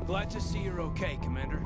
Glad to see you're okay, Commander.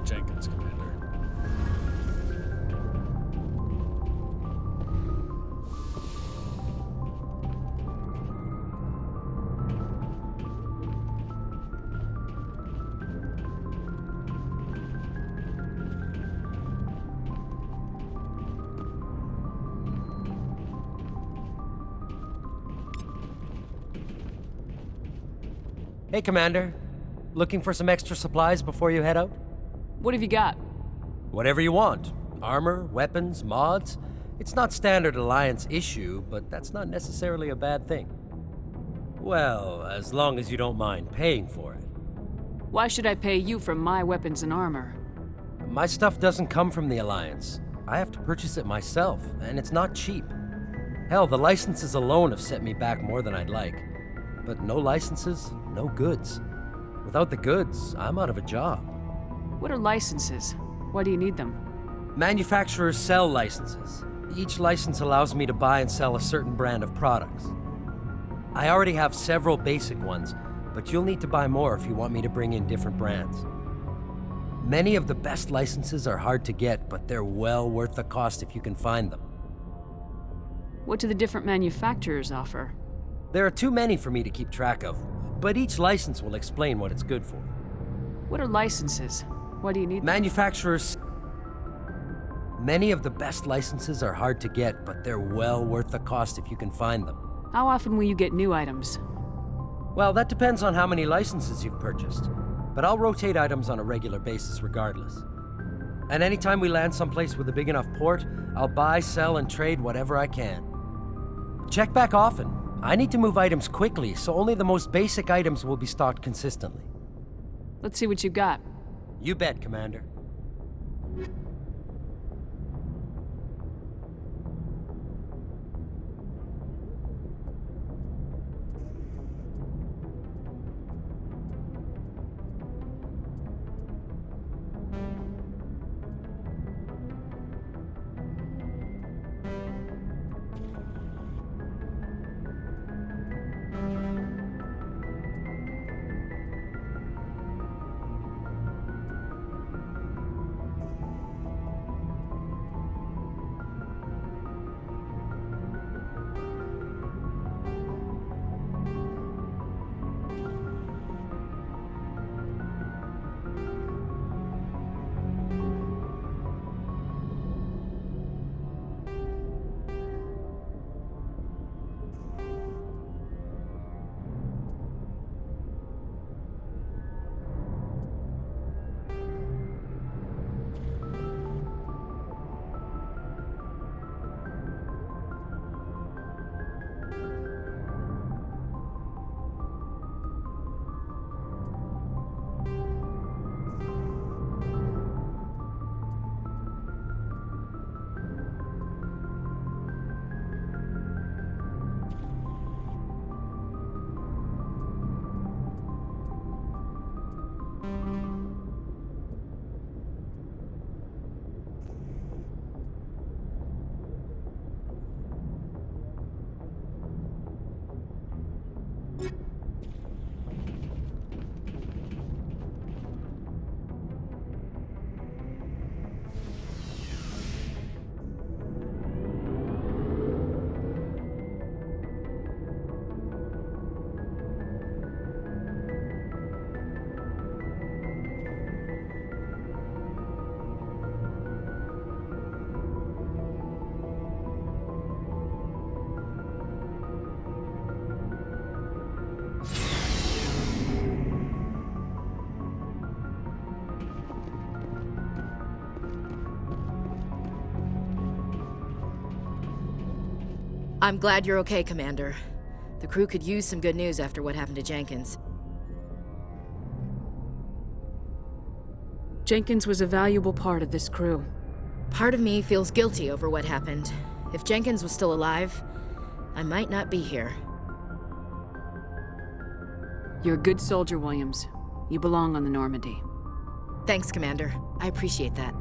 Jenkins, Commander. Hey, Commander. Looking for some extra supplies before you head out? What have you got? Whatever you want. Armor, weapons, mods. It's not standard Alliance issue, but that's not necessarily a bad thing. Well, as long as you don't mind paying for it. Why should I pay you for my weapons and armor? My stuff doesn't come from the Alliance. I have to purchase it myself, and it's not cheap. Hell, the licenses alone have set me back more than I'd like. But no licenses, no goods. Without the goods, I'm out of a job. What are licenses? Why do you need them? Manufacturers sell licenses. Each license allows me to buy and sell a certain brand of products. I already have several basic ones, but you'll need to buy more if you want me to bring in different brands. Many of the best licenses are hard to get, but they're well worth the cost if you can find them. What do the different manufacturers offer? There are too many for me to keep track of, but each license will explain what it's good for. What are licenses? Why do you need them? Manufacturers... Many of the best licenses are hard to get, but they're well worth the cost if you can find them. How often will you get new items? Well, that depends on how many licenses you've purchased, but I'll rotate items on a regular basis regardless. And anytime we land someplace with a big enough port, I'll buy, sell, and trade whatever I can. Check back often. I need to move items quickly, so only the most basic items will be stocked consistently. Let's see what you got. You bet, Commander. I'm glad you're okay, Commander. The crew could use some good news after what happened to Jenkins. Jenkins was a valuable part of this crew. Part of me feels guilty over what happened. If Jenkins was still alive, I might not be here. You're a good soldier, Williams. You belong on the Normandy. Thanks, Commander. I appreciate that.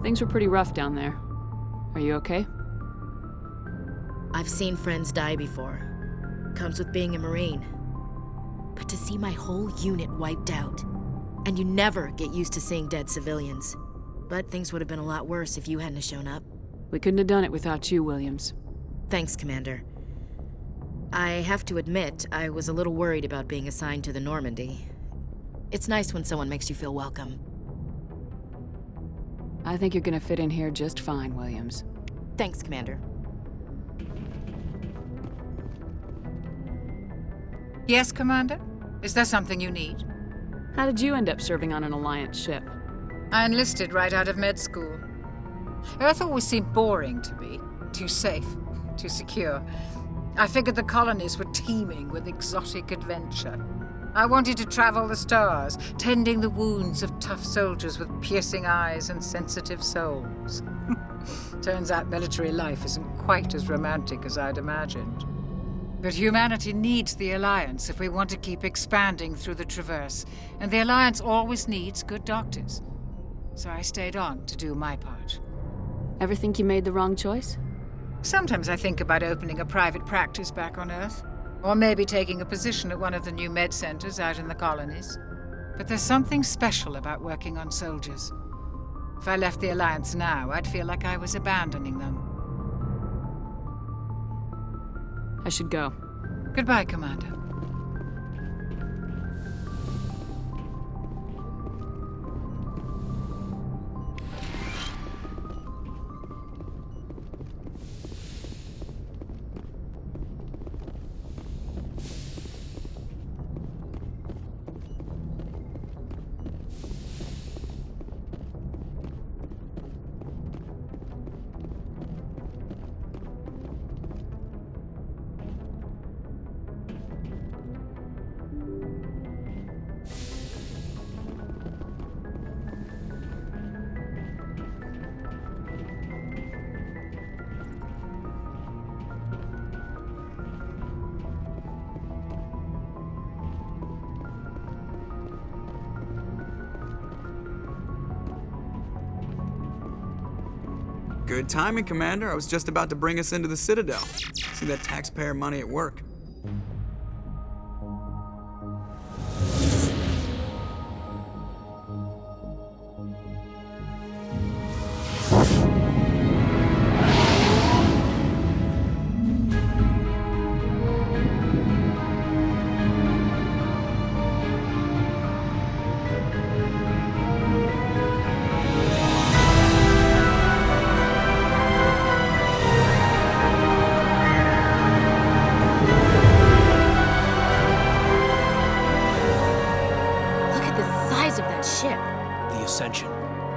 Things were pretty rough down there. Are you okay? I've seen friends die before. Comes with being a Marine. But to see my whole unit wiped out, and you never get used to seeing dead civilians. But things would have been a lot worse if you hadn't shown up. We couldn't have done it without you, Williams. Thanks, Commander. I have to admit, I was a little worried about being assigned to the Normandy. It's nice when someone makes you feel welcome. I think you're gonna fit in here just fine, Williams. Thanks, Commander. Yes, Commander? Is there something you need? How did you end up serving on an Alliance ship? I enlisted right out of med school. Earth always seemed boring to me. Too safe, too secure. I figured the colonies were teeming with exotic adventure. I wanted to travel the stars, tending the wounds of tough soldiers with piercing eyes and sensitive souls. Turns out military life isn't quite as romantic as I'd imagined. But humanity needs the Alliance if we want to keep expanding through the Traverse, and the Alliance always needs good doctors. So I stayed on to do my part. Ever think you made the wrong choice? Sometimes I think about opening a private practice back on Earth, or maybe taking a position at one of the new med centers out in the colonies. But there's something special about working on soldiers. If I left the Alliance now, I'd feel like I was abandoning them. I should go. Goodbye, Commander. Good timing, Commander. I was just about to bring us into the Citadel. See that taxpayer money at work.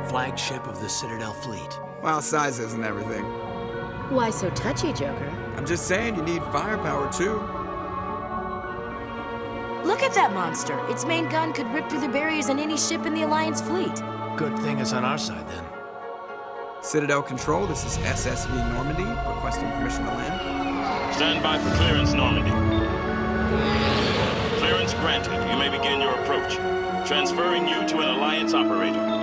Flagship of the Citadel fleet. Well, size isn't everything. Why so touchy, Joker? I'm just saying you need firepower, too. Look at that monster! Its main gun could rip through the barriers in any ship in the Alliance fleet. Good thing it's on our side, then. Citadel Control, this is SSV Normandy, requesting permission to land. Stand by for clearance, Normandy. Clearance granted. You may begin your approach. Transferring you to an Alliance operator.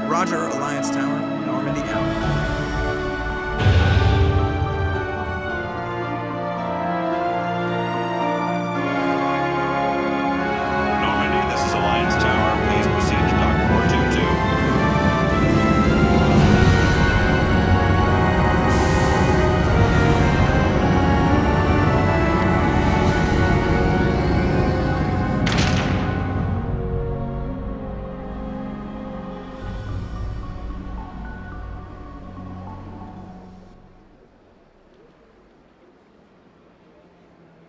Roger, Alliance Tower. Normandy out.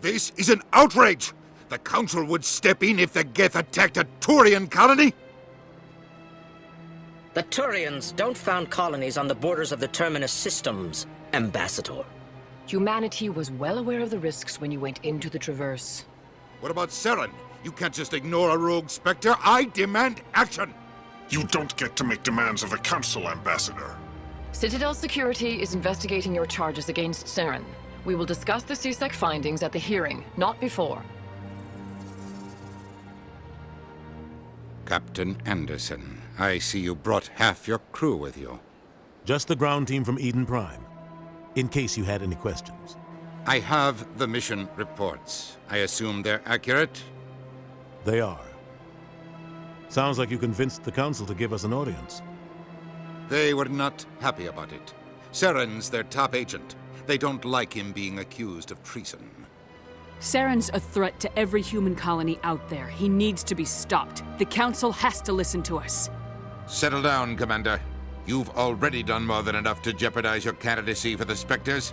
This is an outrage! The Council would step in if the Geth attacked a Turian colony! The Turians don't found colonies on the borders of the Terminus systems, Ambassador. Humanity was well aware of the risks when you went into the Traverse. What about Seren? You can't just ignore a rogue Spectre. I demand action! You don't get to make demands of the Council, Ambassador. Citadel Security is investigating your charges against Seren. We will discuss the CSEC findings at the hearing, not before. Captain Anderson, I see you brought half your crew with you. Just the ground team from Eden Prime, in case you had any questions. I have the mission reports. I assume they're accurate? They are. Sounds like you convinced the Council to give us an audience. They were not happy about it. Seren's their top agent. They don't like him being accused of treason. Seren's a threat to every human colony out there. He needs to be stopped. The Council has to listen to us. Settle down, Commander. You've already done more than enough to jeopardize your candidacy for the Spectres.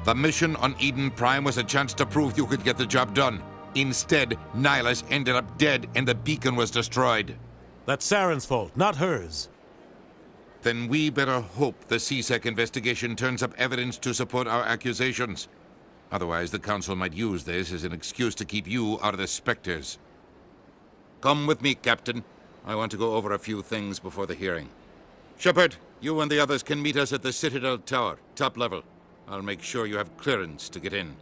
The mission on Eden Prime was a chance to prove you could get the job done. Instead, Nihilus ended up dead and the beacon was destroyed. That's Seren's fault, not hers. Then we better hope the CSEC investigation turns up evidence to support our accusations. Otherwise, the Council might use this as an excuse to keep you out of the Spectres. Come with me, Captain. I want to go over a few things before the hearing. Shepard, you and the others can meet us at the Citadel Tower, top level. I'll make sure you have clearance to get in.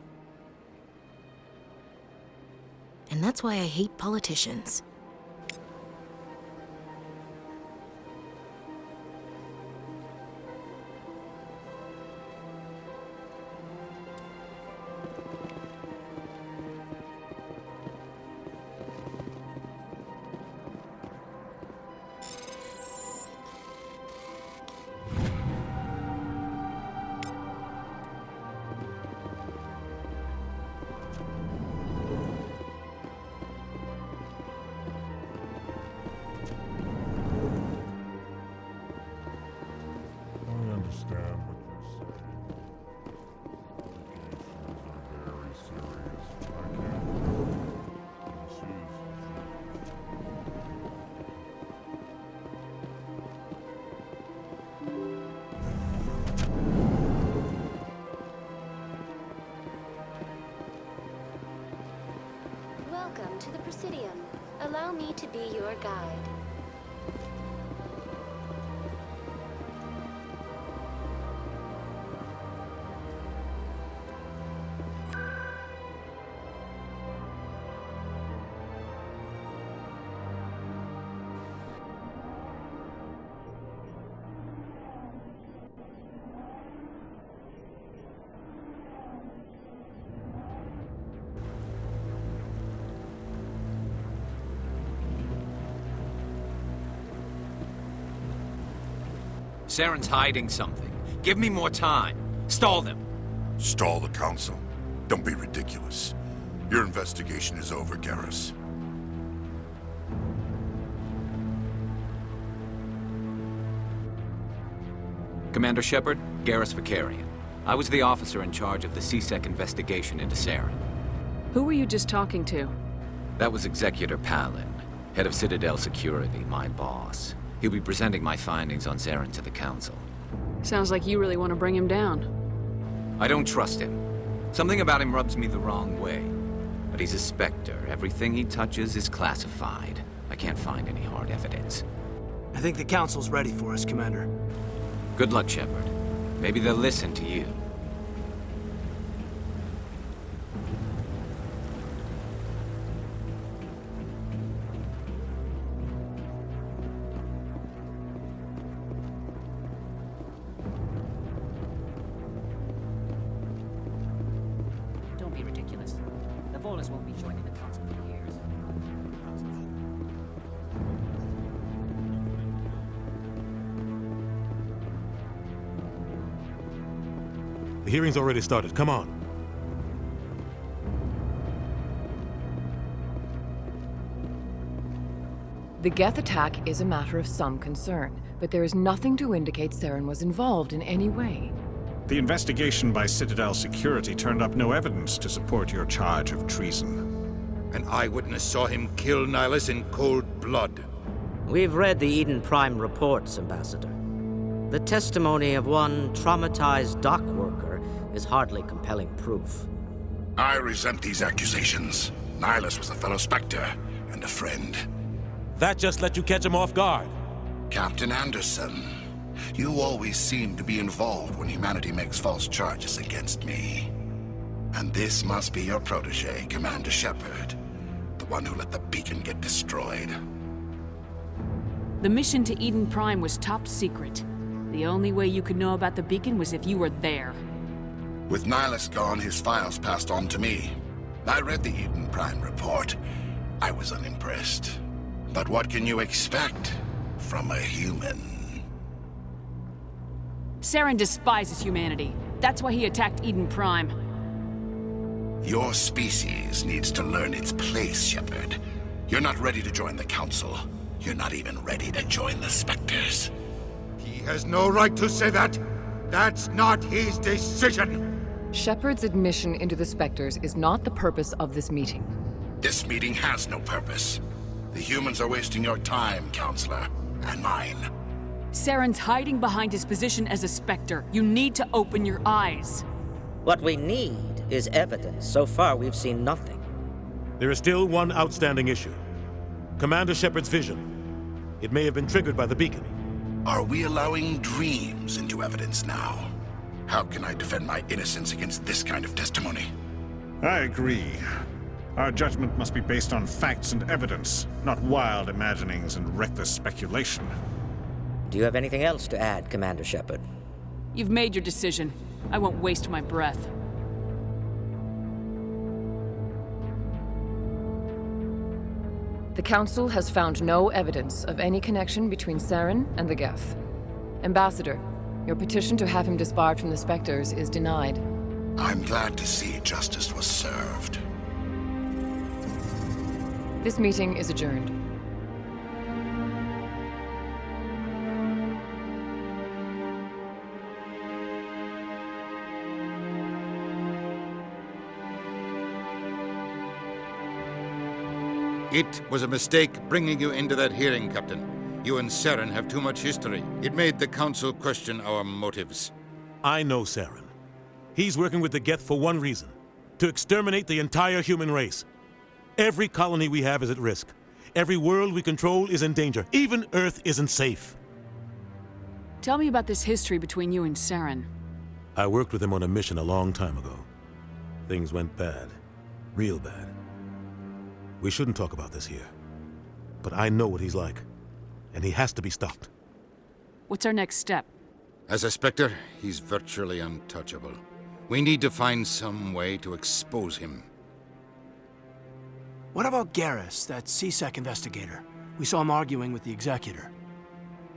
And that's why I hate politicians. Welcome to the Presidium. Allow me to be your guide. Seren's hiding something. Give me more time. Stall them. Stall the Council? Don't be ridiculous. Your investigation is over, Garrus. Commander Shepard, Garrus Vicarian. I was the officer in charge of the CSEC investigation into Seren. Who were you just talking to? That was Executor Palin, head of Citadel Security, my boss. He'll be presenting my findings on Seren to the Council. Sounds like you really want to bring him down. I don't trust him. Something about him rubs me the wrong way. But he's a Spectre. Everything he touches is classified. I can't find any hard evidence. I think the Council's ready for us, Commander. Good luck, Shepard. Maybe they'll listen to you. Don't be ridiculous. The Volus won't be joining the Council for years. The hearing's already started. Come on. The Geth attack is a matter of some concern, but there is nothing to indicate Seren was involved in any way. The investigation by Citadel Security turned up no evidence to support your charge of treason. An eyewitness saw him kill Nihilus in cold blood. We've read the Eden Prime reports, Ambassador. The testimony of one traumatized dock worker is hardly compelling proof. I resent these accusations. Nihilus was a fellow Spectre and a friend. That just let you catch him off guard. Captain Anderson, you always seem to be involved when humanity makes false charges against me. And this must be your protege, Commander Shepard, the one who let the beacon get destroyed. The mission to Eden Prime was top secret. The only way you could know about the beacon was if you were there. With Nihilus gone, his files passed on to me. I read the Eden Prime report. I was unimpressed. But what can you expect from a human? Saren despises humanity. That's why he attacked Eden Prime. Your species needs to learn its place, Shepard. You're not ready to join the Council. You're not even ready to join the Spectres. He has no right to say that. That's not his decision. Shepard's admission into the Spectres is not the purpose of this meeting. This meeting has no purpose. The humans are wasting your time, Counselor, and mine. Saren's hiding behind his position as a Spectre. You need to open your eyes. What we need is evidence. So far, we've seen nothing. There is still one outstanding issue. Commander Shepard's vision. It may have been triggered by the beacon. Are we allowing dreams into evidence now? How can I defend my innocence against this kind of testimony? I agree. Our judgment must be based on facts and evidence, not wild imaginings and reckless speculation. Do you have anything else to add, Commander Shepard? You've made your decision. I won't waste my breath. The Council has found no evidence of any connection between Saren and the Geth. Ambassador, your petition to have him disbarred from the Spectres is denied. I'm glad to see justice was served. This meeting is adjourned. It was a mistake bringing you into that hearing, Captain. You and Saren have too much history. It made the Council question our motives. I know Saren. He's working with the Geth for one reason: to exterminate the entire human race. Every colony we have is at risk. Every world we control is in danger. Even Earth isn't safe. Tell me about this history between you and Saren. I worked with him on a mission a long time ago. Things went bad. Real bad. We shouldn't talk about this here. But I know what he's like. And he has to be stopped. What's our next step? As a Spectre, he's virtually untouchable. We need to find some way to expose him. What about Garrus, that CSEC investigator? We saw him arguing with the Executor.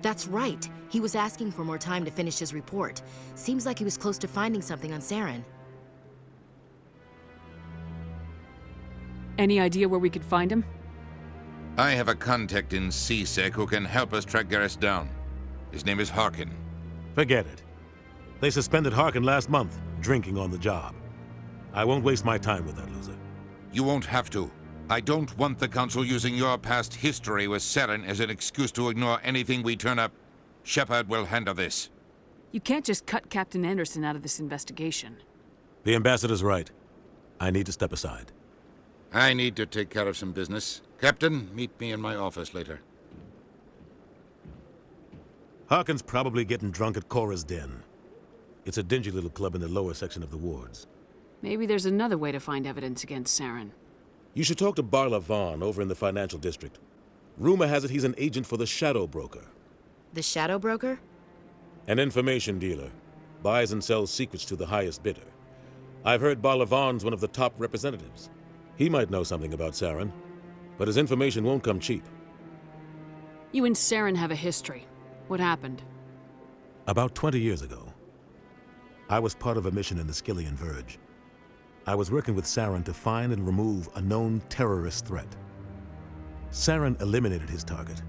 That's right. He was asking for more time to finish his report. Seems like he was close to finding something on Saren. Any idea where we could find him? I have a contact in CSEC who can help us track Garrus down. His name is Harkin. Forget it. They suspended Harkin last month, drinking on the job. I won't waste my time with that loser. You won't have to. I don't want the Council using your past history with Saren as an excuse to ignore anything we turn up. Shepard will handle this. You can't just cut Captain Anderson out of this investigation. The ambassador's right. I need to step aside. I need to take care of some business. Captain, meet me in my office later. Harkin's probably getting drunk at Cora's Den. It's a dingy little club in the lower section of the wards. Maybe there's another way to find evidence against Saren. You should talk to Barla Vaughn over in the financial district. Rumor has it he's an agent for the Shadow Broker. The Shadow Broker? An information dealer. Buys and sells secrets to the highest bidder. I've heard Barla Vaughn's one of the top representatives. He might know something about Saren, but his information won't come cheap. You and Saren have a history. What happened? About 20 years ago, I was part of a mission in the Skillian Verge. I was working with Saren to find and remove a known terrorist threat. Saren eliminated his target,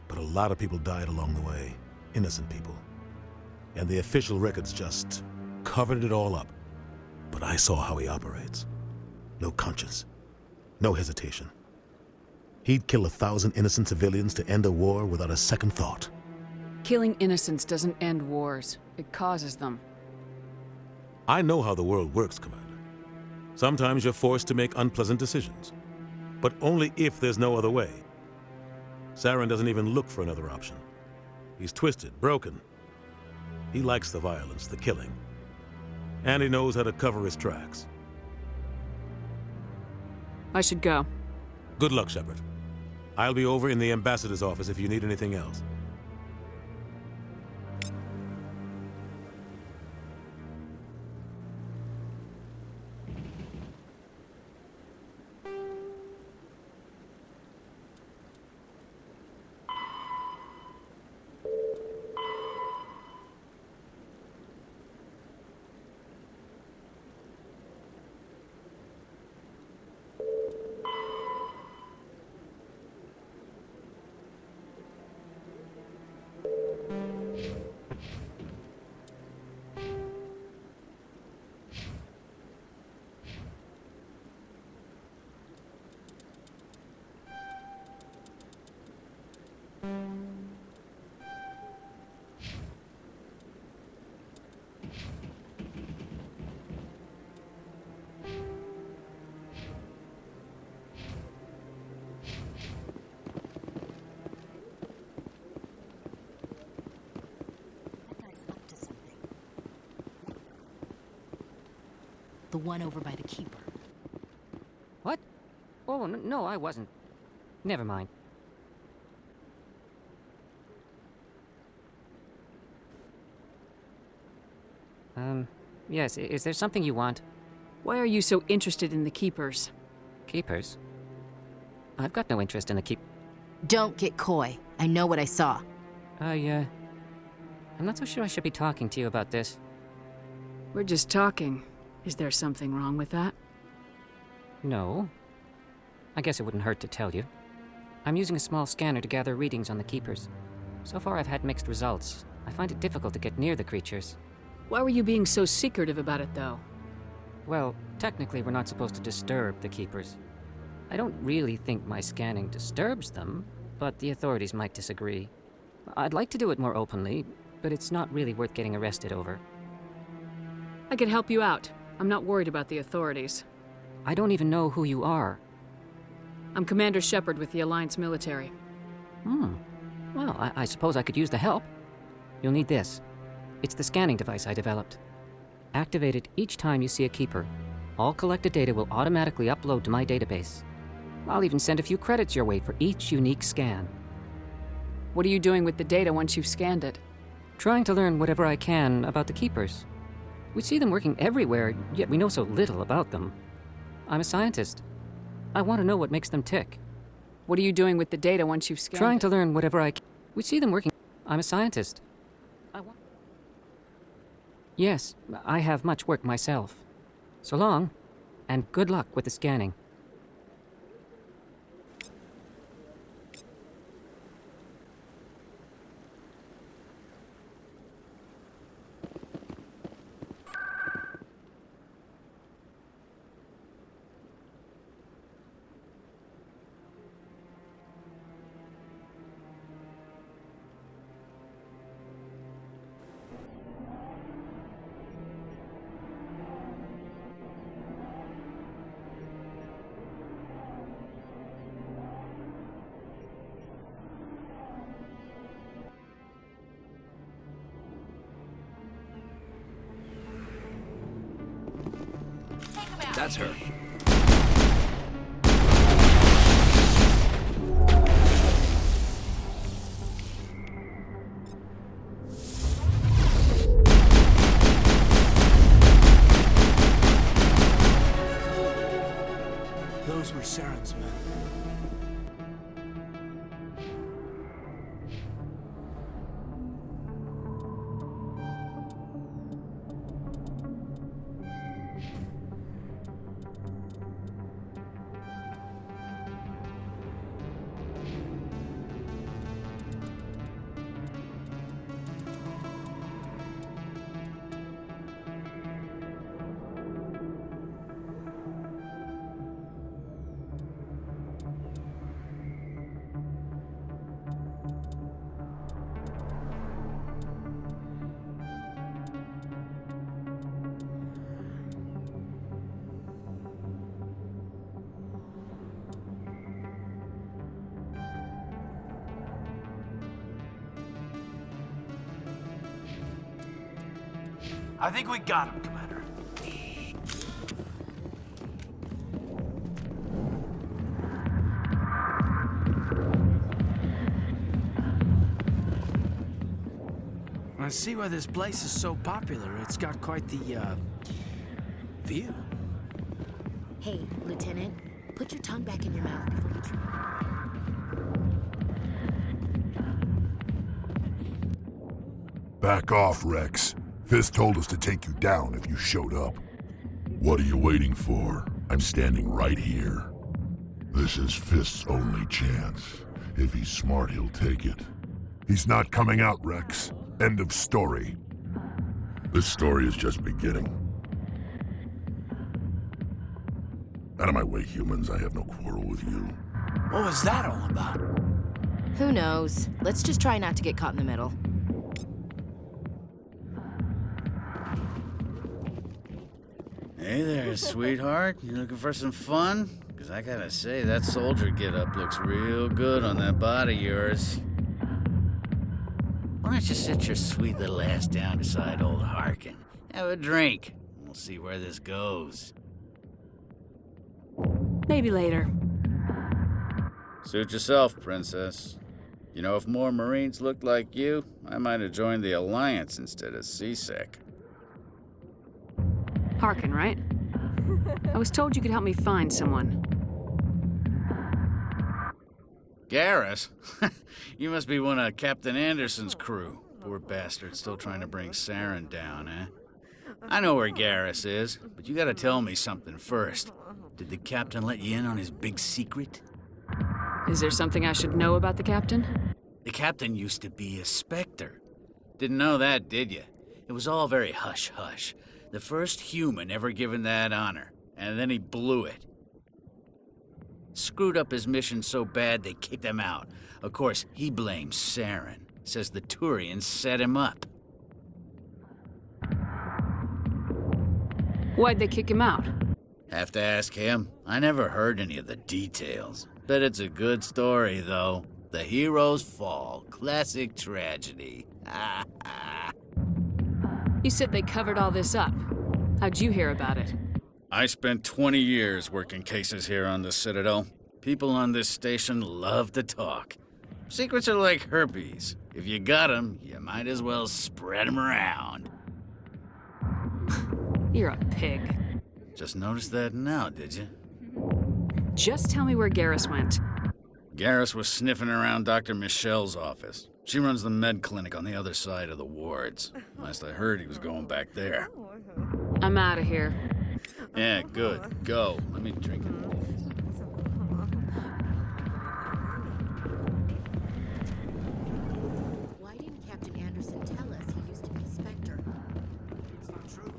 but a lot of people died along the way, innocent people. And the official records just covered it all up. But I saw how he operates. No conscience, no hesitation. He'd kill 1,000 innocent civilians to end a war without a second thought. Killing innocents doesn't end wars. It causes them. I know how the world works, Commander. Sometimes you're forced to make unpleasant decisions, but only if there's no other way. Saren doesn't even look for another option. He's twisted, broken. He likes the violence, the killing. And he knows how to cover his tracks. I should go. Good luck, Shepard. I'll be over in the ambassador's office if you need anything else. The one over by the Keeper. What? Oh, no, I wasn't. Never mind. Yes, is there something you want? Why are you so interested in the Keepers? Keepers? I've got no interest in the keep... Don't get coy. I know what I saw. I'm not so sure I should be talking to you about this. We're just talking. Is there something wrong with that? No. I guess it wouldn't hurt to tell you. I'm using a small scanner to gather readings on the Keepers. So far I've had mixed results. I find it difficult to get near the creatures. Why were you being so secretive about it, though? Well, technically we're not supposed to disturb the Keepers. I don't really think my scanning disturbs them, but the authorities might disagree. I'd like to do it more openly, but it's not really worth getting arrested over. I could help you out. I'm not worried about the authorities. I don't even know who you are. I'm Commander Shepard with the Alliance military. Well, I suppose I could use the help. You'll need this. It's the scanning device I developed. Activate it each time you see a Keeper. All collected data will automatically upload to my database. I'll even send a few credits your way for each unique scan. What are you doing with the data once you've scanned it? Trying to learn whatever I can about the Keepers. We see them working everywhere, yet we know so little about them. I'm a scientist. I want to know what makes them tick. What are you doing with the data once you've scanned Trying it? to learn whatever I can. We see them working. I'm a scientist. Yes, I have much work myself. So long, and good luck with the scanning. That's her. Those were Saren's men. I think we got him, Commander. I see why this place is so popular. It's got quite the, view. Hey, Lieutenant, put your tongue back in your mouth before you chew. Back off, Rex. Fist told us to take you down if you showed up. What are you waiting for? I'm standing right here. This is Fist's only chance. If he's smart, he'll take it. He's not coming out, Rex. End of story. This story is just beginning. Out of my way, humans. I have no quarrel with you. What was that all about? Who knows? Let's just try not to get caught in the middle. Hey there, sweetheart. You looking for some fun? Because I gotta say, that soldier get-up looks real good on that body of yours. Why don't you sit your sweet little ass down beside old Harkin? Have a drink. We'll see where this goes. Maybe later. Suit yourself, Princess. You know, if more Marines looked like you, I might have joined the Alliance instead of CSEC. Harkin, right? I was told you could help me find someone. Garrus? You must be one of Captain Anderson's crew. Poor bastard still trying to bring Saren down, eh? I know where Garrus is, but you gotta tell me something first. Did the captain let you in on his big secret? Is there something I should know about the captain? The captain used to be a Spectre. Didn't know that, did you? It was all very hush-hush. The first human ever given that honor, and then he blew it. Screwed up his mission so bad they kicked him out. Of course, he blames Saren. Says the Turians set him up. Why'd they kick him out? Have to ask him. I never heard any of the details. Bet it's a good story, though. The hero's fall. Classic tragedy. You said they covered all this up. How'd you hear about it? I spent 20 years working cases here on the Citadel. People on this station love to talk. Secrets are like herpes. If you got them, you might as well spread them around. You're a pig. Just noticed that now, did you? Just tell me where Garrus went. Garrus was sniffing around Dr. Michelle's office. She runs the med clinic on the other side of the wards. Last I heard, he was going back there. I'm out of here. Yeah, good. Go. Let me drink it. Why didn't Captain Anderson tell us he used to be Spectre? It's not true.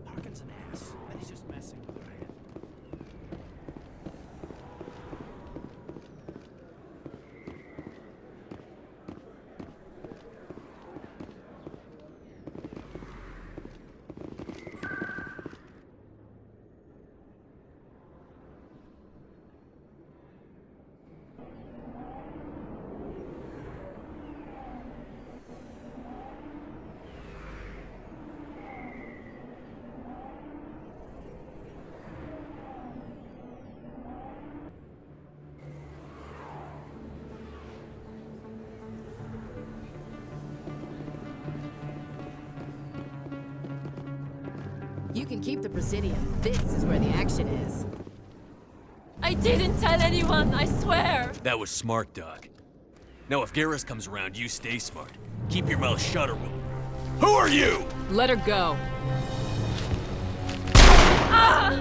Harkin's an ass, and he's just messing with her head. You can keep the Presidium. This is where the action is. I didn't tell anyone, I swear! That was smart, Doc. Now if Garrus comes around, you stay smart. Keep your mouth shut or we'll... Who are you? Let her go. Ah!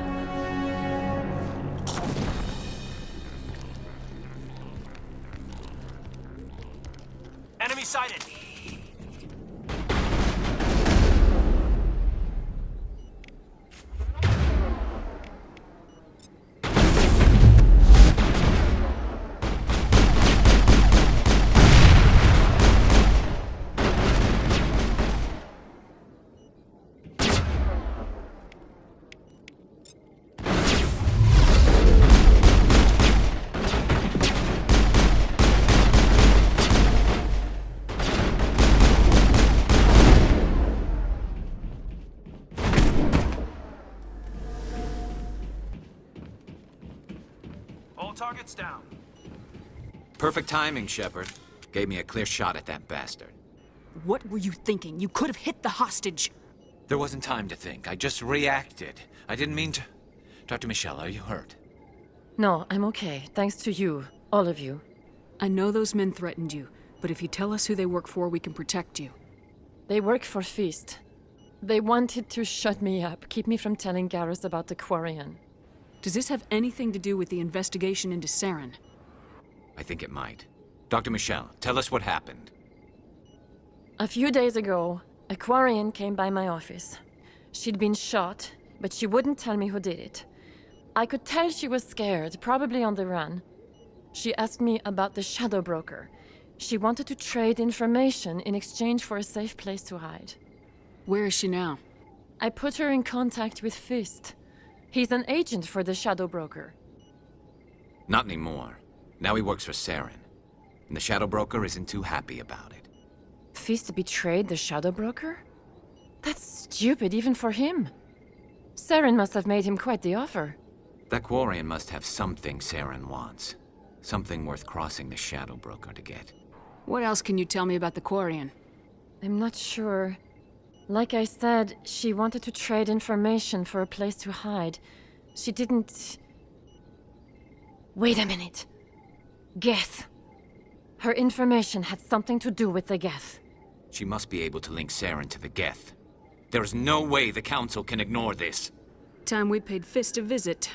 Enemy sighted! All targets down. Perfect timing, Shepard. Gave me a clear shot at that bastard. What were you thinking? You could have hit the hostage. There wasn't time to think. I just reacted. I didn't mean to... Dr. Michelle, are you hurt? No, I'm okay. Thanks to you. All of you. I know those men threatened you, but if you tell us who they work for, we can protect you. They work for Feast. They wanted to shut me up, keep me from telling Garrus about the Quarian. Does this have anything to do with the investigation into Saren? I think it might. Dr. Michelle, tell us what happened. A few days ago, a Quarian came by my office. She'd been shot, but she wouldn't tell me who did it. I could tell she was scared, probably on the run. She asked me about the Shadow Broker. She wanted to trade information in exchange for a safe place to hide. Where is she now? I put her in contact with Fist. He's an agent for the Shadow Broker. Not anymore. Now he works for Saren. And the Shadow Broker isn't too happy about it. Fist betrayed the Shadow Broker? That's stupid even for him. Saren must have made him quite the offer. That Quarian must have something Saren wants. Something worth crossing the Shadow Broker to get. What else can you tell me about the Quarian? I'm not sure. Like I said, she wanted to trade information for a place to hide. She didn't... Wait a minute. Geth. Her information had something to do with the Geth. She must be able to link Saren to the Geth. There's no way the Council can ignore this. Time we paid Fist a visit.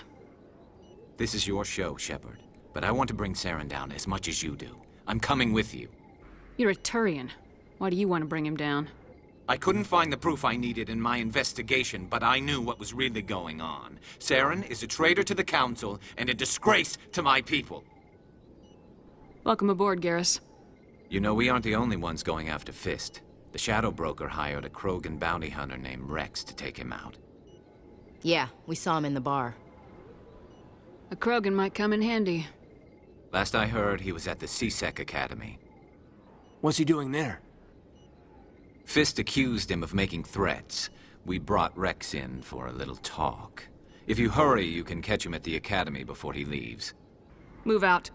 This is your show, Shepard. But I want to bring Saren down as much as you do. I'm coming with you. You're a Turian. Why do you want to bring him down? I couldn't find the proof I needed in my investigation, but I knew what was really going on. Saren is a traitor to the Council and a disgrace to my people. Welcome aboard, Garrus. You know, we aren't the only ones going after Fist. The Shadow Broker hired a Krogan bounty hunter named Rex to take him out. Yeah, we saw him in the bar. A Krogan might come in handy. Last I heard, he was at the CSEC Academy. What's he doing there? Fist accused him of making threats. We brought Rex in for a little talk. If you hurry, you can catch him at the Academy before he leaves. Move out.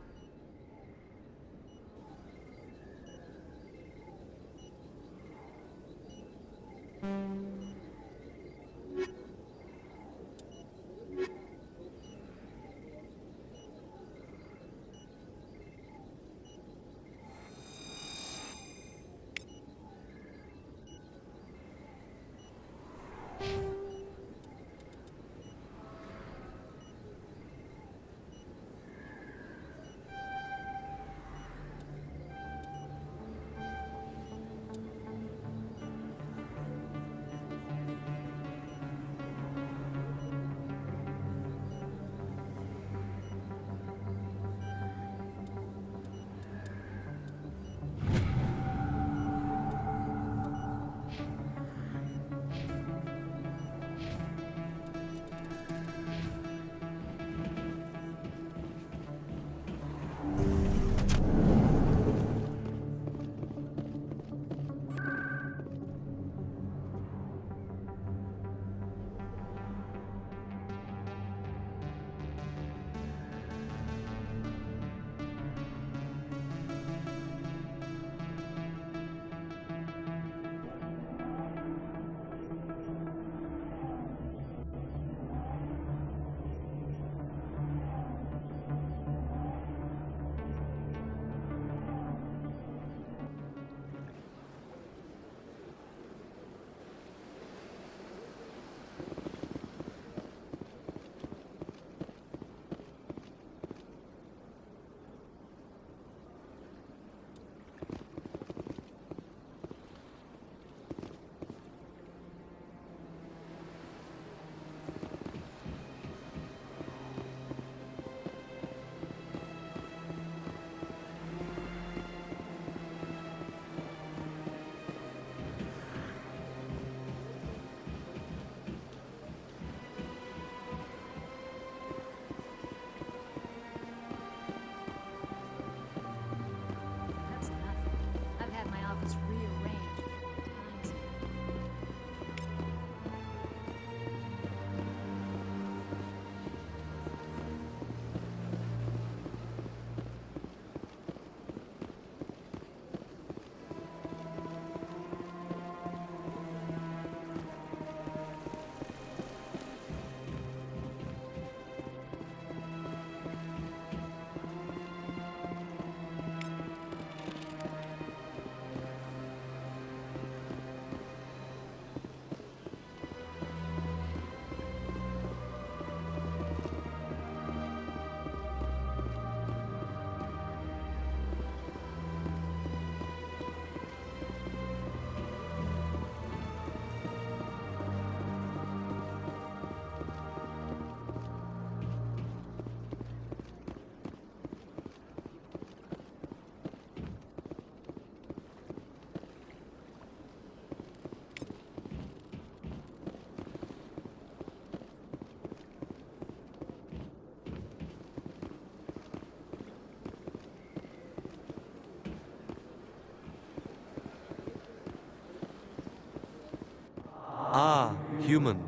Human,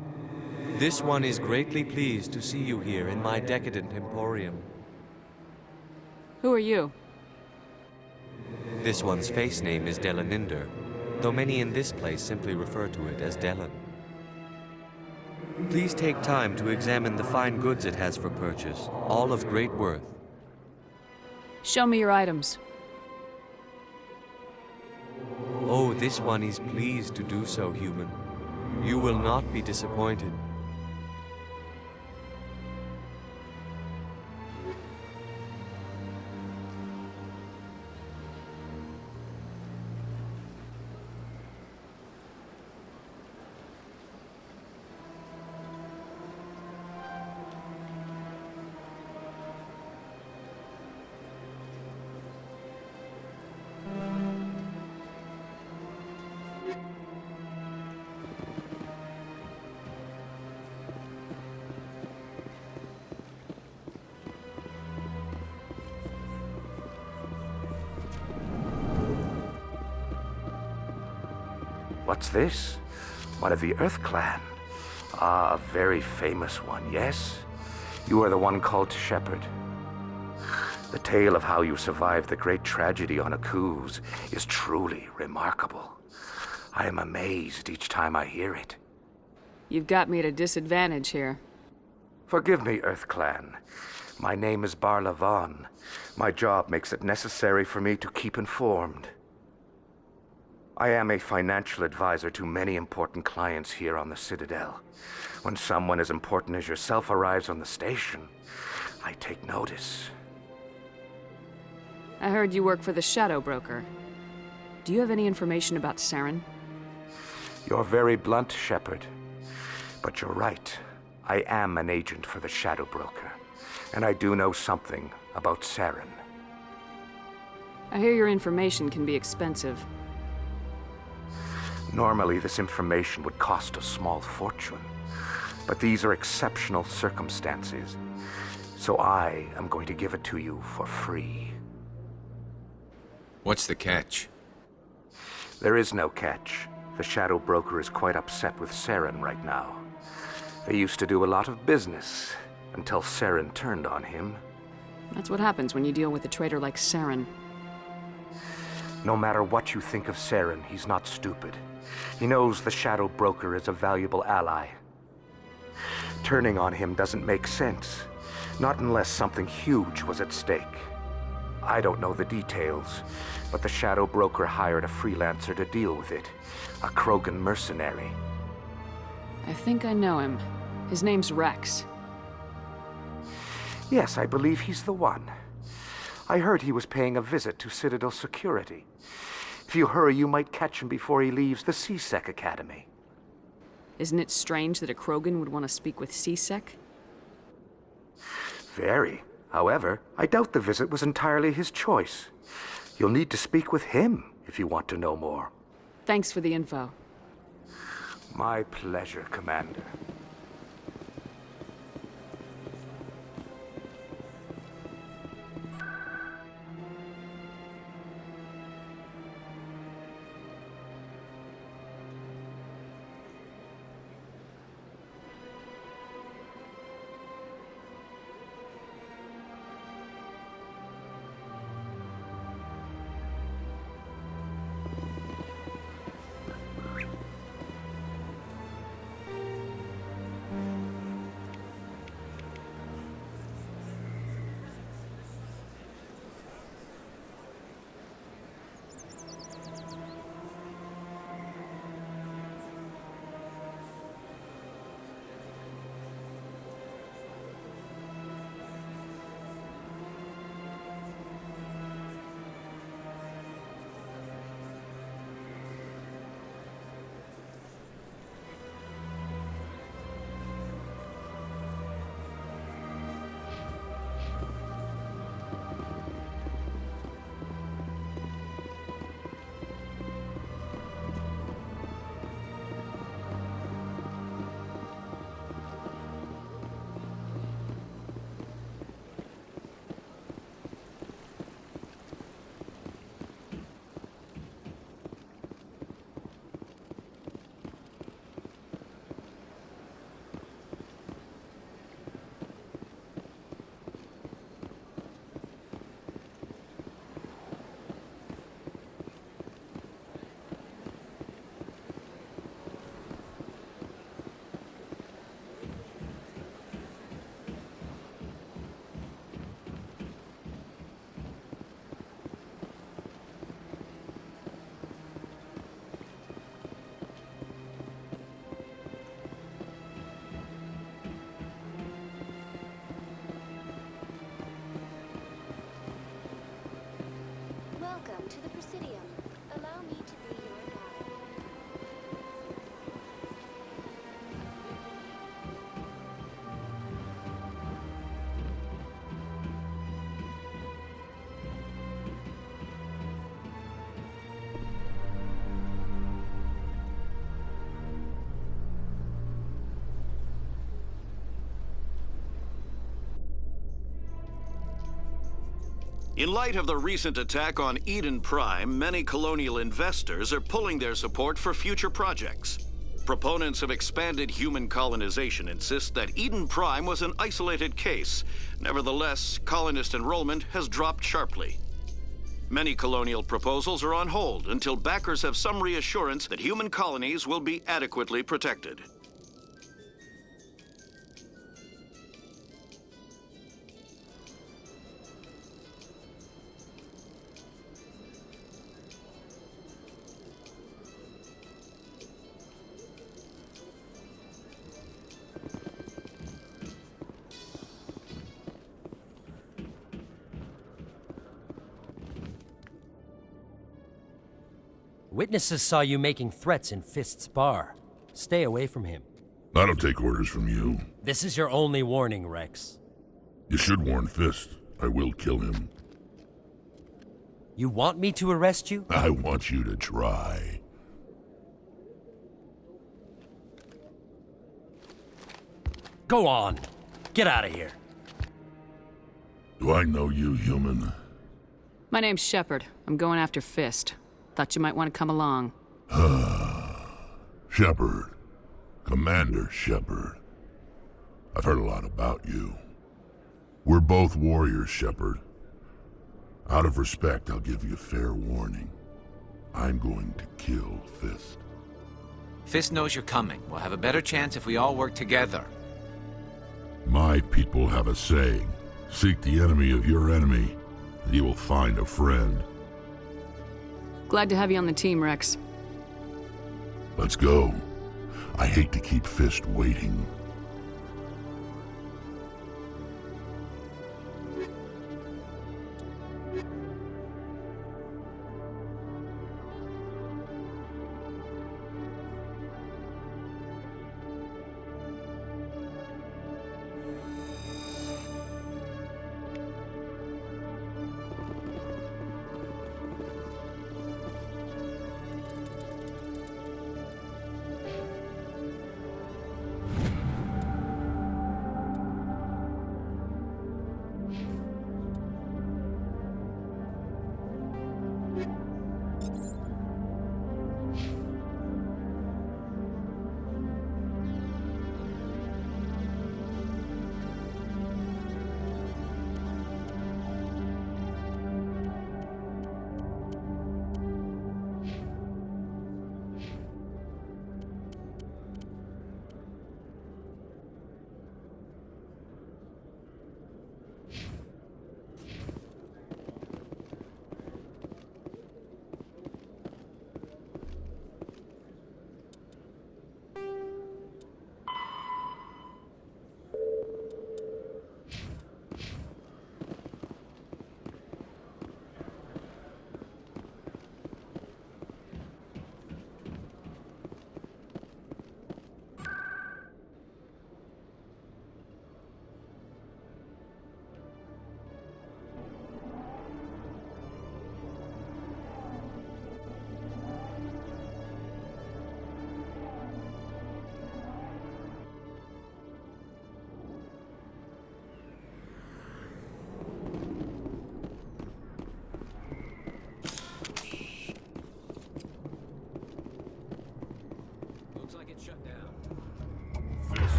this one is greatly pleased to see you here in my decadent emporium. Who are you? This one's face name is Delaninder, though many in this place simply refer to it as Delan. Please take time to examine the fine goods it has for purchase, all of great worth. Show me your items. Oh, this one is pleased to do so, Human. You will not be disappointed. What's this? One of the Earth Clan. Ah, a very famous one, yes? You are the one called Shepherd. The tale of how you survived the great tragedy on Akuz is truly remarkable. I am amazed each time I hear it. You've got me at a disadvantage here. Forgive me, Earth Clan. My name is Barla Vaughn. My job makes it necessary for me to keep informed. I am a financial advisor to many important clients here on the Citadel. When someone as important as yourself arrives on the station, I take notice. I heard you work for the Shadow Broker. Do you have any information about Saren? You're very blunt, Shepherd. But you're right. I am an agent for the Shadow Broker, and I do know something about Saren. I hear your information can be expensive. Normally, this information would cost a small fortune, but these are exceptional circumstances, so I am going to give it to you for free. What's the catch? There is no catch. The Shadow Broker is quite upset with Saren right now. They used to do a lot of business until Saren turned on him. That's what happens when you deal with a traitor like Saren. No matter what you think of Saren, he's not stupid. He knows the Shadow Broker is a valuable ally. Turning on him doesn't make sense, not unless something huge was at stake. I don't know the details, but the Shadow Broker hired a freelancer to deal with it, a Krogan mercenary. I think I know him. His name's Rex. Yes, I believe he's the one. I heard he was paying a visit to Citadel security. If you hurry, you might catch him before he leaves the C-Sec Academy. Isn't it strange that a Krogan would want to speak with C-Sec? Very. However, I doubt the visit was entirely his choice. You'll need to speak with him if you want to know more. Thanks for the info. My pleasure, Commander. Welcome to the Presidium. Allow me to be your guide. In light of the recent attack on Eden Prime, many colonial investors are pulling their support for future projects. Proponents of expanded human colonization insist that Eden Prime was an isolated case. Nevertheless, colonist enrollment has dropped sharply. Many colonial proposals are on hold until backers have some reassurance that human colonies will be adequately protected. Witnesses saw you making threats in Fist's bar. Stay away from him. I don't take orders from you. This is your only warning, Rex. You should warn Fist. I will kill him. You want me to arrest you? I want you to try. Go on. Get out of here. Do I know you, human? My name's Shepard. I'm going after Fist. Thought you might want to come along. Shepard. Commander Shepard. I've heard a lot about you. We're both warriors, Shepard. Out of respect, I'll give you fair warning. I'm going to kill Fist. Fist knows you're coming. We'll have a better chance if we all work together. My people have a saying. Seek the enemy of your enemy, and you will find a friend. Glad to have you on the team, Rex. Let's go. I hate to keep Fist waiting.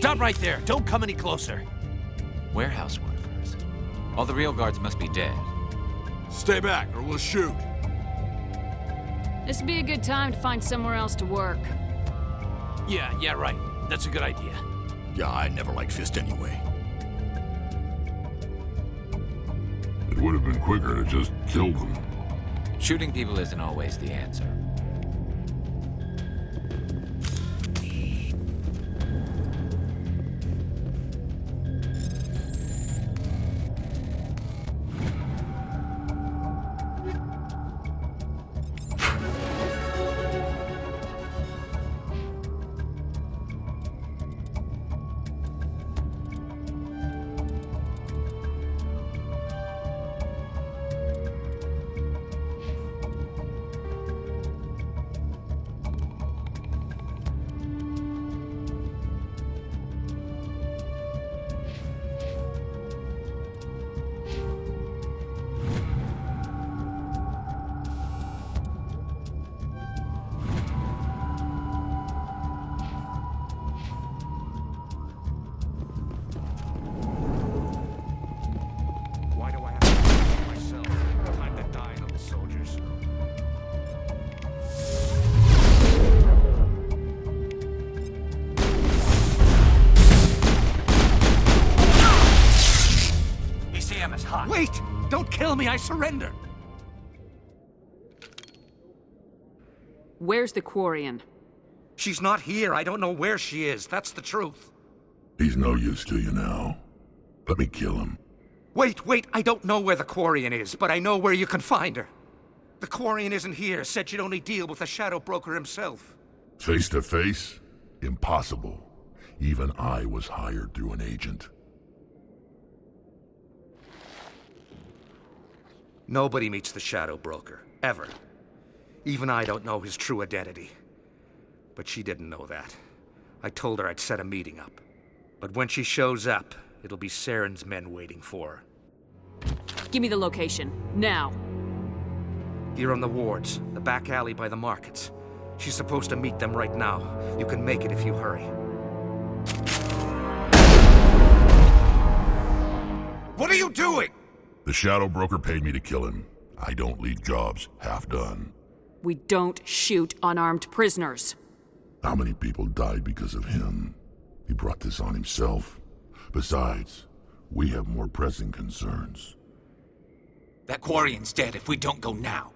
Stop right there. Don't come any closer. Warehouse workers. All the real guards must be dead. Stay back, or we'll shoot. This would be a good time to find somewhere else to work. Yeah, right. That's a good idea. Yeah, I never liked Fist anyway. It would have been quicker to just kill them. Shooting people isn't always the answer. Wait! Don't kill me, I surrender! Where's the Quarian? She's not here. I don't know where she is. That's the truth. He's no use to you now. Let me kill him. Wait! I don't know where the Quarian is, but I know where you can find her. The Quarian isn't here. Said she'd only deal with the Shadow Broker himself. Face to face? Impossible. Even I was hired through an agent. Nobody meets the Shadow Broker, ever. Even I don't know his true identity. But she didn't know that. I told her I'd set a meeting up. But when she shows up, it'll be Saren's men waiting for her. Give me the location, now. Here on the wards, the back alley by the markets. She's supposed to meet them right now. You can make it if you hurry. What are you doing? The Shadow Broker paid me to kill him. I don't leave jobs half done. We don't shoot unarmed prisoners. How many people died because of him? He brought this on himself. Besides, we have more pressing concerns. That Quarian's dead if we don't go now.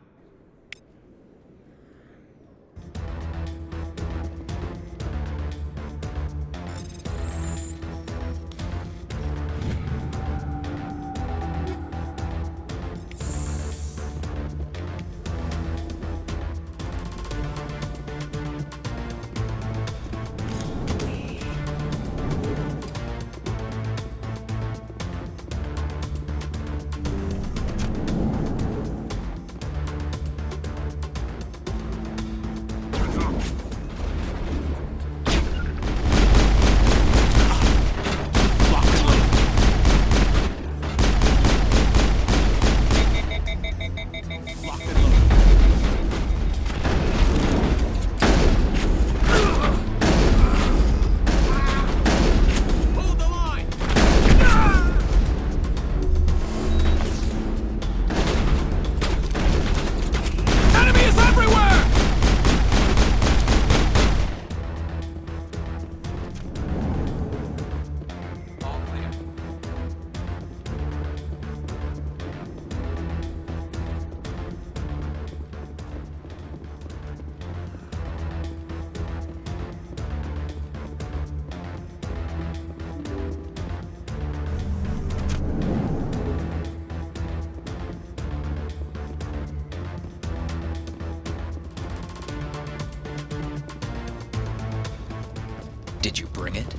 Did you bring it?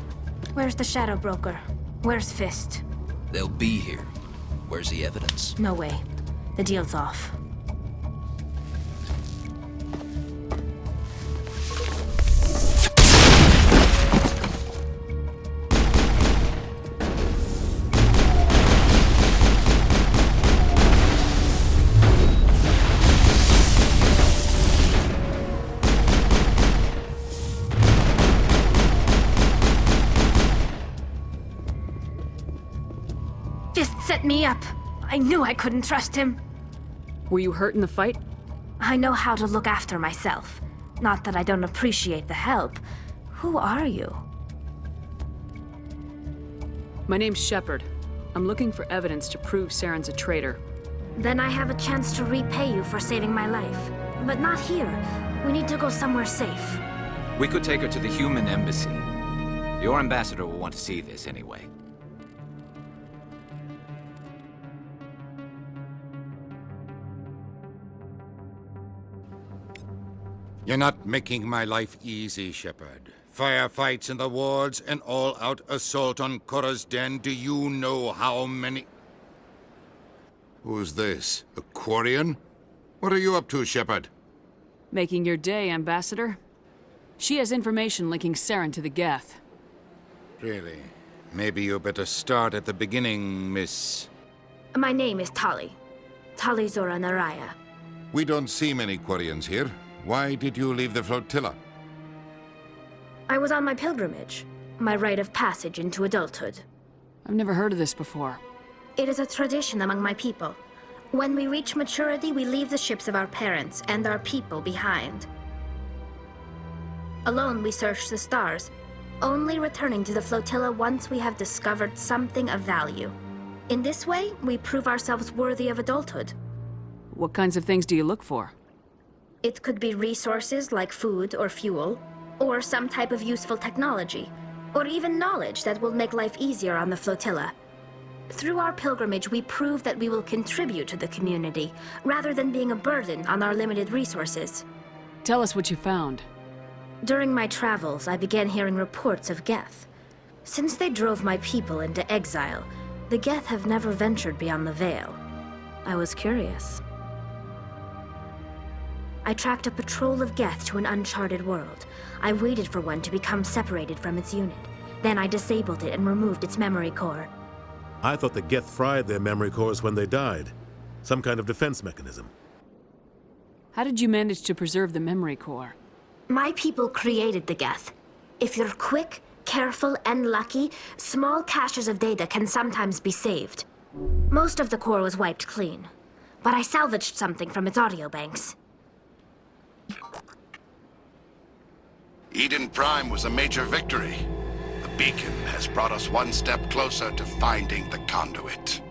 Where's the Shadow Broker? Where's Fist? They'll be here. Where's the evidence? No way. The deal's off. me up. I knew I couldn't trust him. Were you hurt in the fight? I know how to look after myself. Not that I don't appreciate the help. Who are you? My name's Shepard. I'm looking for evidence to prove Saren's a traitor. Then I have a chance to repay you for saving my life. But not here. We need to go somewhere safe. We could take her to the human embassy. Your ambassador will want to see this anyway. You're not making my life easy, Shepard. Firefights in the wards, an all-out assault on Korra's den. Do you know how many... Who's this? A Quarian? What are you up to, Shepard? Making your day, Ambassador. She has information linking Saren to the Geth. Really? Maybe you better start at the beginning, Miss... My name is Tali. Tali Zora Naraya. We don't see many Quarians here. Why did you leave the flotilla? I was on my pilgrimage. My rite of passage into adulthood. I've never heard of this before. It is a tradition among my people. When we reach maturity, we leave the ships of our parents and our people behind. Alone, we search the stars, only returning to the flotilla once we have discovered something of value. In this way, we prove ourselves worthy of adulthood. What kinds of things do you look for? It could be resources like food or fuel, or some type of useful technology, or even knowledge that will make life easier on the flotilla. Through our pilgrimage, we prove that we will contribute to the community, rather than being a burden on our limited resources. Tell us what you found. During my travels, I began hearing reports of Geth. Since they drove my people into exile, the Geth have never ventured beyond the Veil. I was curious. I tracked a patrol of Geth to an uncharted world. I waited for one to become separated from its unit. Then I disabled it and removed its memory core. I thought the Geth fried their memory cores when they died. Some kind of defense mechanism. How did you manage to preserve the memory core? My people created the Geth. If you're quick, careful, and lucky, small caches of data can sometimes be saved. Most of the core was wiped clean, but I salvaged something from its audio banks. Eden Prime was a major victory. The beacon has brought us one step closer to finding the conduit.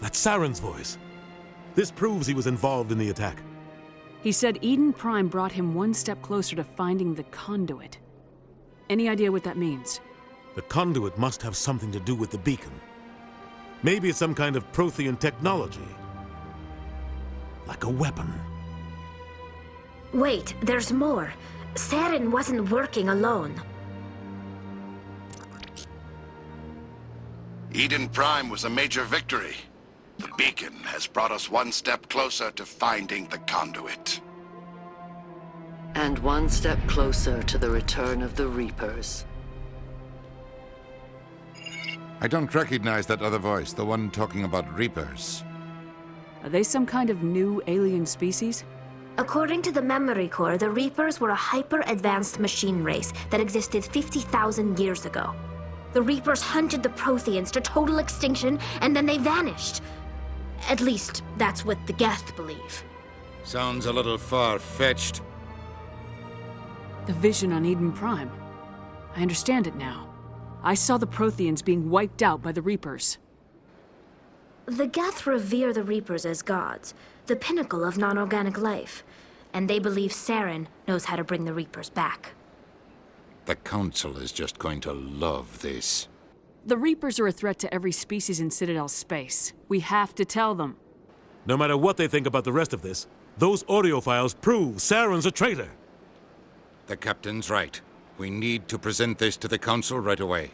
That's Saren's voice. This proves he was involved in the attack. He said Eden Prime brought him one step closer to finding the conduit. Any idea what that means? The conduit must have something to do with the beacon. Maybe it's some kind of Prothean technology. Like a weapon. Wait, there's more. Saren wasn't working alone. Eden Prime was a major victory. The beacon has brought us one step closer to finding the conduit. And one step closer to the return of the Reapers. I don't recognize that other voice, the one talking about Reapers. Are they some kind of new alien species? According to the memory core, the Reapers were a hyper-advanced machine race that existed 50,000 years ago. The Reapers hunted the Protheans to total extinction, and then they vanished. At least, that's what the Geth believe. Sounds a little far-fetched. The vision on Eden Prime. I understand it now. I saw the Protheans being wiped out by the Reapers. The Geth revere the Reapers as gods, the pinnacle of non-organic life, and they believe Saren knows how to bring the Reapers back. The Council is just going to love this. The Reapers are a threat to every species in Citadel space. We have to tell them. No matter what they think about the rest of this, those audio files prove Saren's a traitor. The Captain's right. We need to present this to the Council right away.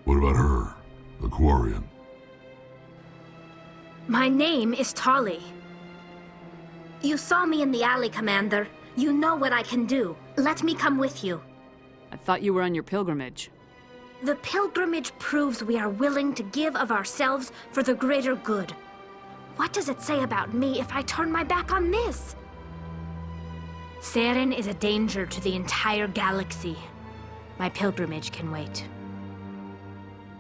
What about her, the Quarian? My name is Tali. You saw me in the alley, Commander. You know what I can do. Let me come with you. I thought you were on your pilgrimage. The pilgrimage proves we are willing to give of ourselves for the greater good. What does it say about me if I turn my back on this? Saren is a danger to the entire galaxy. My pilgrimage can wait.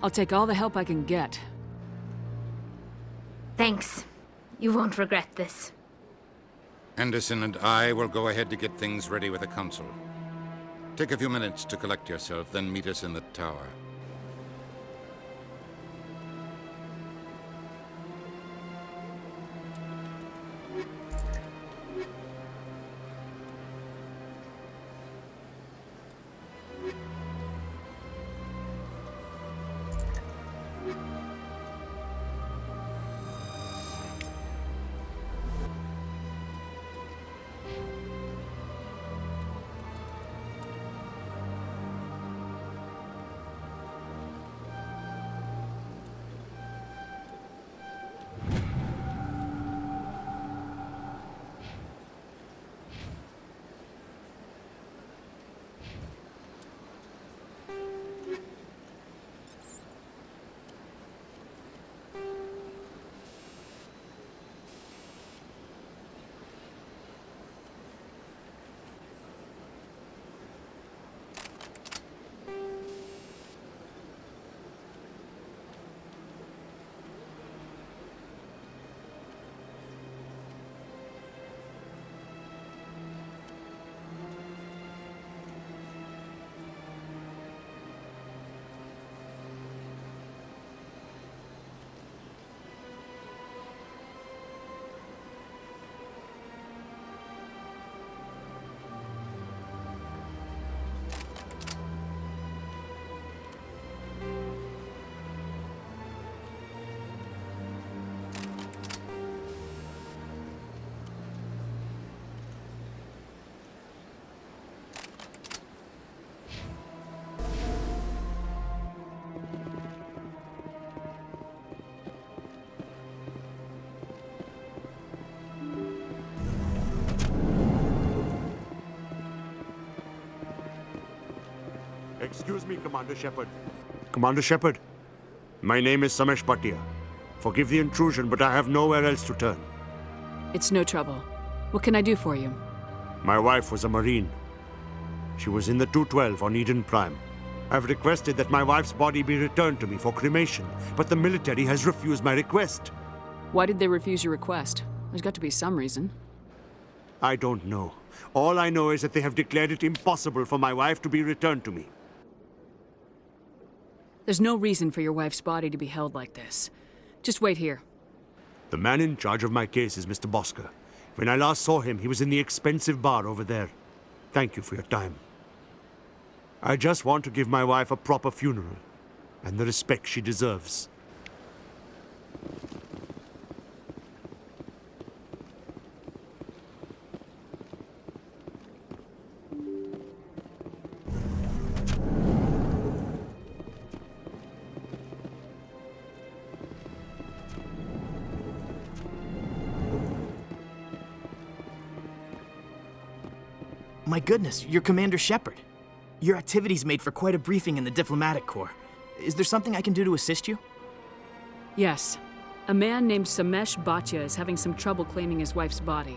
I'll take all the help I can get. Thanks. You won't regret this. Anderson and I will go ahead to get things ready with the Council. Take a few minutes to collect yourself, then meet us in the tower. Excuse me, Commander Shepard. Commander Shepard, my name is Samesh Bhatia. Forgive the intrusion, but I have nowhere else to turn. It's no trouble. What can I do for you? My wife was a Marine. She was in the 212 on Eden Prime. I've requested that my wife's body be returned to me for cremation, but the military has refused my request. Why did they refuse your request? There's got to be some reason. I don't know. All I know is that they have declared it impossible for my wife to be returned to me. There's no reason for your wife's body to be held like this. Just wait here. The man in charge of my case is Mr. Bosker. When I last saw him, he was in the expensive bar over there. Thank you for your time. I just want to give my wife a proper funeral, and the respect she deserves. My goodness, you're Commander Shepard. Your activities made for quite a briefing in the Diplomatic Corps. Is there something I can do to assist you? Yes. A man named Samesh Bhatia is having some trouble claiming his wife's body.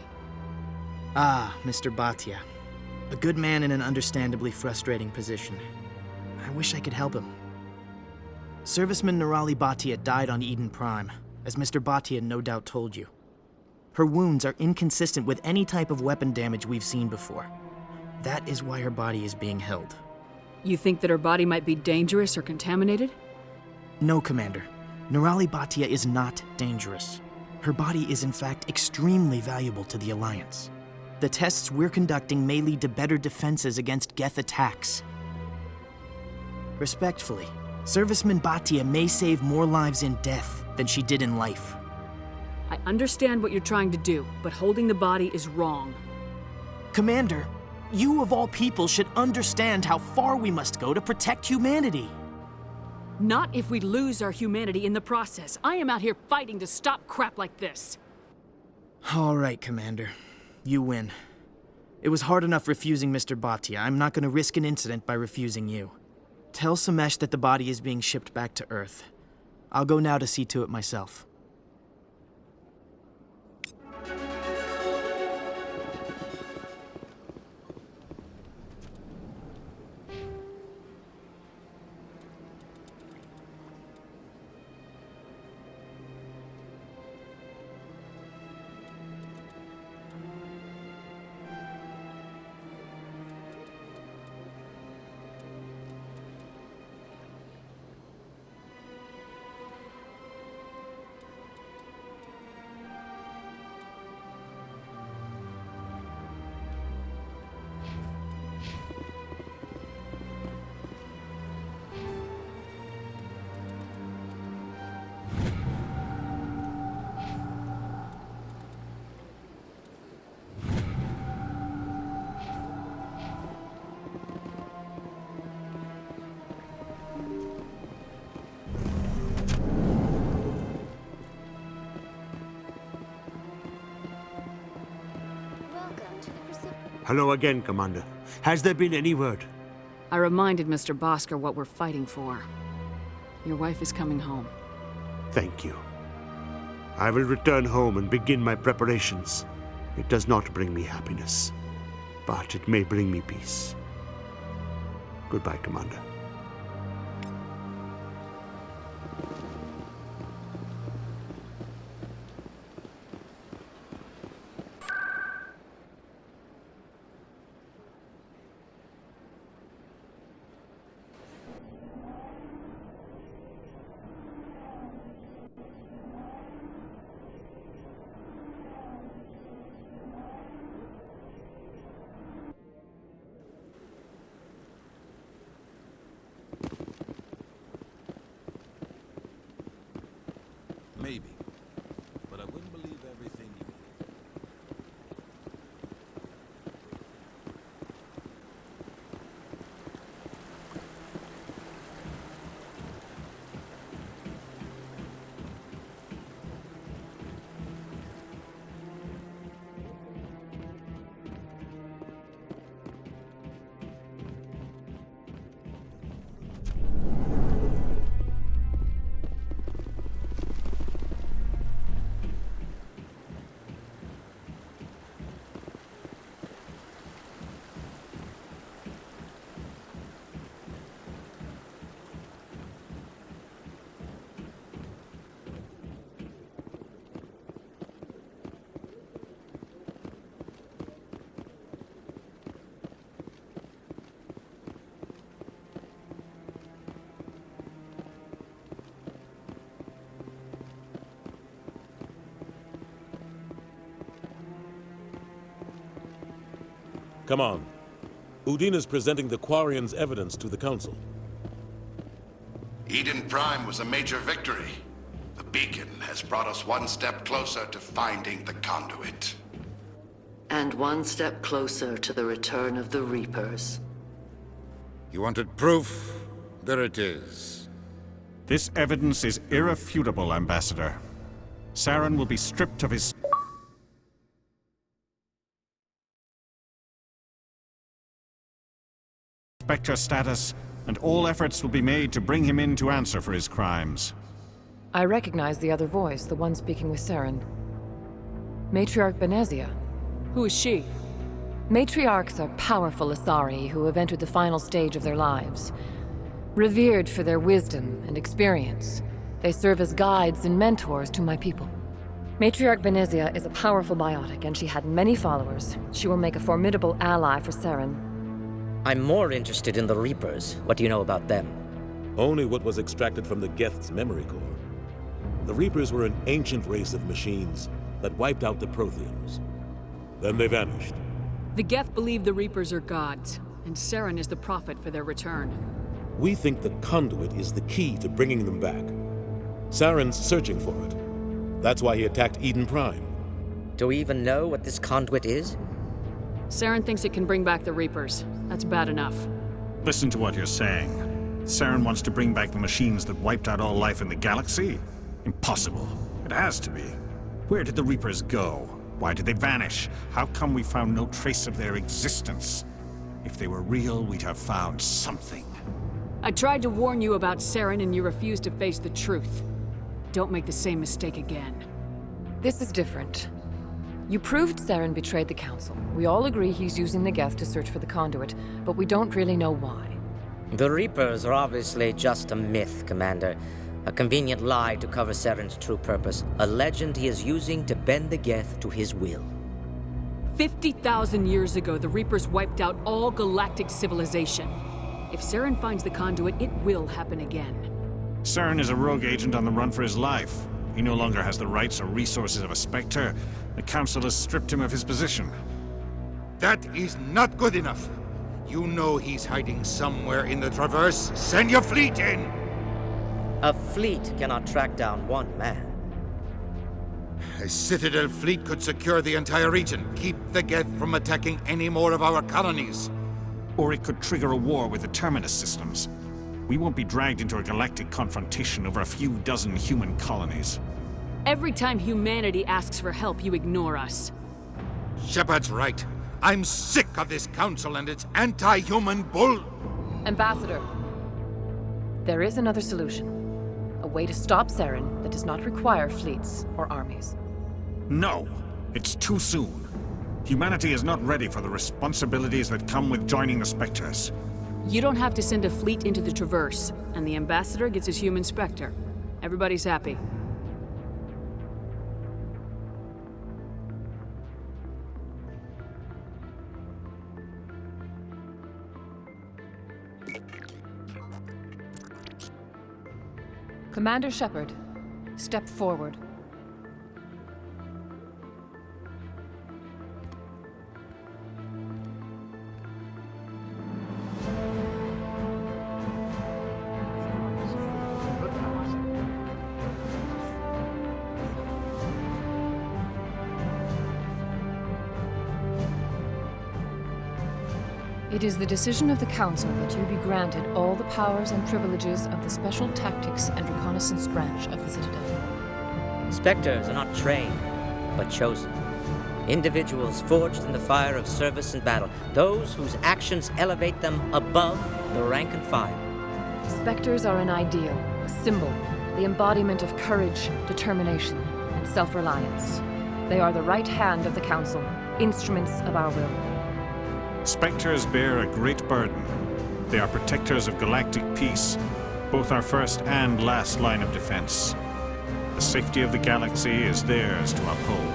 Ah, Mr. Bhatia. A good man in an understandably frustrating position. I wish I could help him. Serviceman Nirali Bhatia died on Eden Prime, as Mr. Bhatia no doubt told you. Her wounds are inconsistent with any type of weapon damage we've seen before. That is why her body is being held. You think that her body might be dangerous or contaminated? No, Commander. Nirali Bhatia is not dangerous. Her body is in fact extremely valuable to the Alliance. The tests we're conducting may lead to better defenses against Geth attacks. Respectfully, Serviceman Bhatia may save more lives in death than she did in life. I understand what you're trying to do, but holding the body is wrong. Commander, you of all people should understand how far we must go to protect humanity. Not if we lose our humanity in the process. I am out here fighting to stop crap like this. All right, Commander. You win. It was hard enough refusing Mr. Bhatia. I'm not going to risk an incident by refusing you. Tell Samesh that the body is being shipped back to Earth. I'll go now to see to it myself. Hello again, Commander. Has there been any word? I reminded Mr. Bosker what we're fighting for. Your wife is coming home. Thank you. I will return home and begin my preparations. It does not bring me happiness, but it may bring me peace. Goodbye, Commander. Maybe. But I wouldn't believe everything you Come on. Udina's presenting the Quarian's evidence to the Council. Eden Prime was a major victory. The beacon has brought us one step closer to finding the conduit. And one step closer to the return of the Reapers. You wanted proof? There it is. This evidence is irrefutable, Ambassador. Saren will be stripped of his Spectre status, and all efforts will be made to bring him in to answer for his crimes. I recognize the other voice, the one speaking with Saren. Matriarch Benezia. Who is she? Matriarchs are powerful Asari who have entered the final stage of their lives. Revered for their wisdom and experience, they serve as guides and mentors to my people. Matriarch Benezia is a powerful biotic, and she had many followers. She will make a formidable ally for Saren. I'm more interested in the Reapers. What do you know about them? Only what was extracted from the Geth's memory core. The Reapers were an ancient race of machines that wiped out the Protheans. Then they vanished. The Geth believe the Reapers are gods, and Saren is the prophet for their return. We think the conduit is the key to bringing them back. Saren's searching for it. That's why he attacked Eden Prime. Do we even know what this conduit is? Saren thinks it can bring back the Reapers. That's bad enough. Listen to what you're saying. Saren wants to bring back the machines that wiped out all life in the galaxy? Impossible. It has to be. Where did the Reapers go? Why did they vanish? How come we found no trace of their existence? If they were real, we'd have found something. I tried to warn you about Saren and you refused to face the truth. Don't make the same mistake again. This is different. You proved Saren betrayed the Council. We all agree he's using the Geth to search for the conduit, but we don't really know why. The Reapers are obviously just a myth, Commander. A convenient lie to cover Saren's true purpose. A legend he is using to bend the Geth to his will. 50,000 years ago, the Reapers wiped out all galactic civilization. If Saren finds the conduit, it will happen again. Saren is a rogue agent on the run for his life. He no longer has the rights or resources of a Spectre. The Council has stripped him of his position. That is not good enough. You know he's hiding somewhere in the Traverse. Send your fleet in! A fleet cannot track down one man. A Citadel fleet could secure the entire region, keep the Geth from attacking any more of our colonies. Or it could trigger a war with the Terminus systems. We won't be dragged into a galactic confrontation over a few dozen human colonies. Every time humanity asks for help, you ignore us. Shepard's right. I'm sick of this council and its anti-human bull... Ambassador, there is another solution. A way to stop Saren that does not require fleets or armies. No, it's too soon. Humanity is not ready for the responsibilities that come with joining the Spectres. You don't have to send a fleet into the Traverse, and the Ambassador gets his human Spectre. Everybody's happy. Commander Shepard, step forward. It is the decision of the Council that you be granted all the powers and privileges of the Special Tactics and Reconnaissance Branch of the Citadel. Spectres are not trained, but chosen. Individuals forged in the fire of service and battle, those whose actions elevate them above the rank and file. Spectres are an ideal, a symbol, the embodiment of courage, determination, and self-reliance. They are the right hand of the Council, instruments of our will. Spectres bear a great burden. They are protectors of galactic peace, both our first and last line of defense. The safety of the galaxy is theirs to uphold.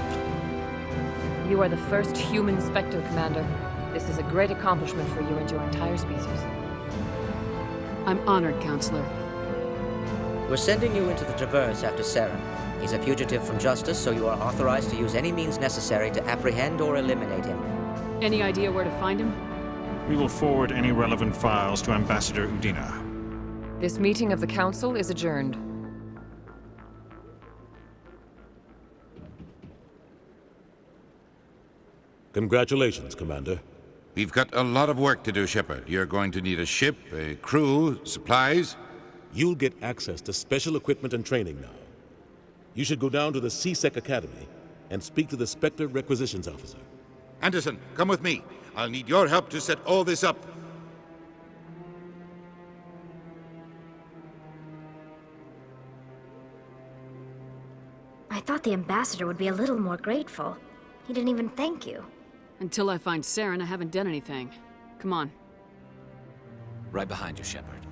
You are the first human Spectre, Commander. This is a great accomplishment for you and your entire species. I'm honored, Counselor. We're sending you into the Traverse after Saren. He's a fugitive from justice, so you are authorized to use any means necessary to apprehend or eliminate him. Any idea where to find him? We will forward any relevant files to Ambassador Udina. This meeting of the Council is adjourned. Congratulations, Commander. We've got a lot of work to do, Shepard. You're going to need a ship, a crew, supplies. You'll get access to special equipment and training now. You should go down to the CSEC Academy and speak to the Spectre Requisitions Officer. Anderson, come with me. I'll need your help to set all this up. I thought the Ambassador would be a little more grateful. He didn't even thank you. Until I find Saren, I haven't done anything. Come on. Right behind you, Shepard.